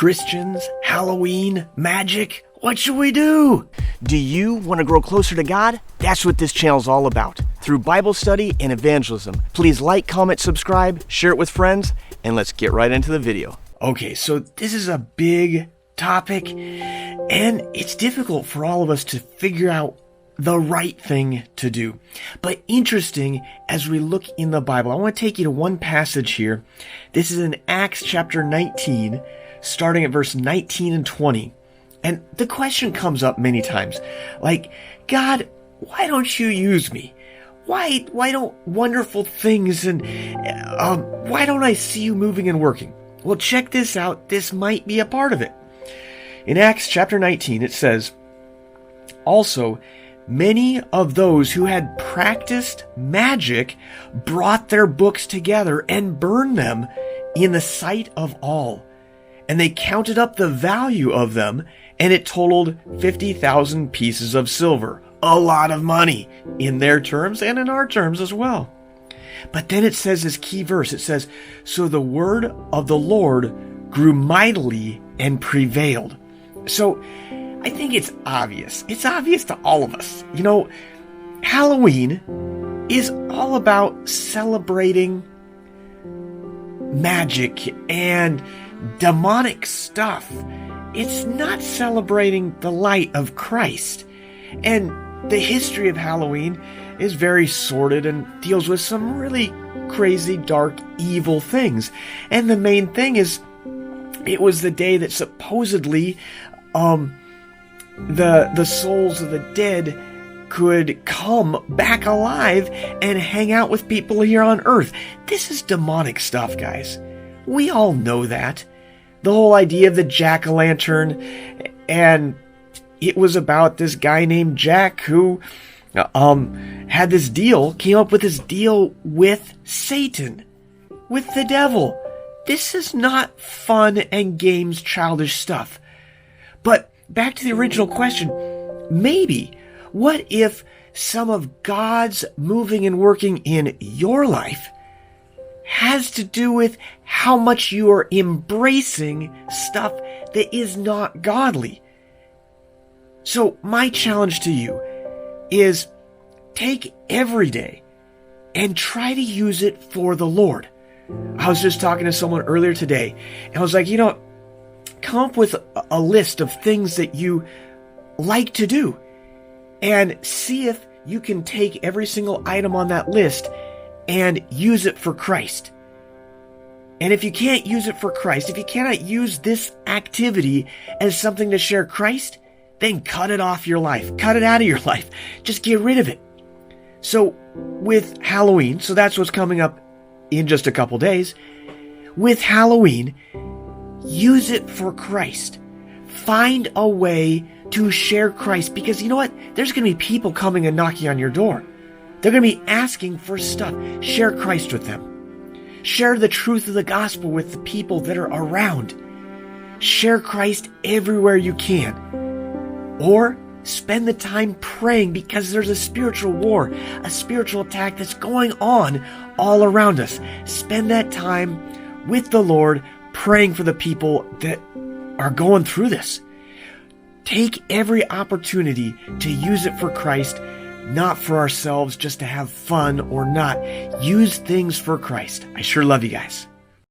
Christians, Halloween, magic, what should we do? Do you want to grow closer to God? That's what this channel is all about. Through Bible study and evangelism. Please like, comment, subscribe, share it with friends, and let's get right into the video. Okay, so this is a big topic, and it's difficult for all of us to figure out the right thing to do. But interesting, as we look in the Bible, I want to take you to one passage here. This is in Acts chapter 19, starting at verse 19 and 20. And the question comes up many times, like, God, why don't you use me? Why don't wonderful things and why don't I see you moving and working? Well, check this out. This might be a part of it. In Acts chapter 19, it says, also, many of those who had practiced magic brought their books together and burned them in the sight of all. And they counted up the value of them, and it totaled 50,000 pieces of silver. A lot of money in their terms and in our terms as well. But then it says this key verse. It says, so the word of the Lord grew mightily and prevailed. So I think it's obvious. It's obvious to all of us. You know, Halloween is all about celebrating magic and demonic stuff. It's not celebrating the light of Christ. And the history of Halloween is very sordid and deals with some really crazy, dark, evil things. And the main thing is, it was the day that supposedly the souls of the dead could come back alive and hang out with people here on earth. This is demonic stuff, guys. We all know that. The whole idea of the jack-o'-lantern, and it was about this guy named Jack who had this deal, came up with this deal with Satan, with the devil. This is not fun and games, childish stuff. But back to the original question, maybe, what if some of God's moving and working in your life has to do with how much you are embracing stuff that is not godly? So my challenge to you is take every day and try to use it for the Lord. I was just talking to someone earlier today, and I was like, come up with a list of things that you like to do and see if you can take every single item on that list and use it for Christ. And if you can't use it for Christ, if you cannot use this activity as something to share Christ, then cut it off your life. Cut it out of your life. Just get rid of it. So with Halloween, so that's what's coming up in just a couple days. With Halloween, use it for Christ. Find a way to share Christ, because you know what? There's going to be people coming and knocking on your door. They're going to be asking for stuff. Share Christ with them. Share the truth of the gospel with the people that are around. Share Christ everywhere you can. Or spend the time praying, because there's a spiritual war, a spiritual attack that's going on all around us. Spend that time with the Lord, praying for the people that are going through this. Take every opportunity to use it for Christ, not for ourselves, just to have fun or not. Use things for Christ. I sure love you guys.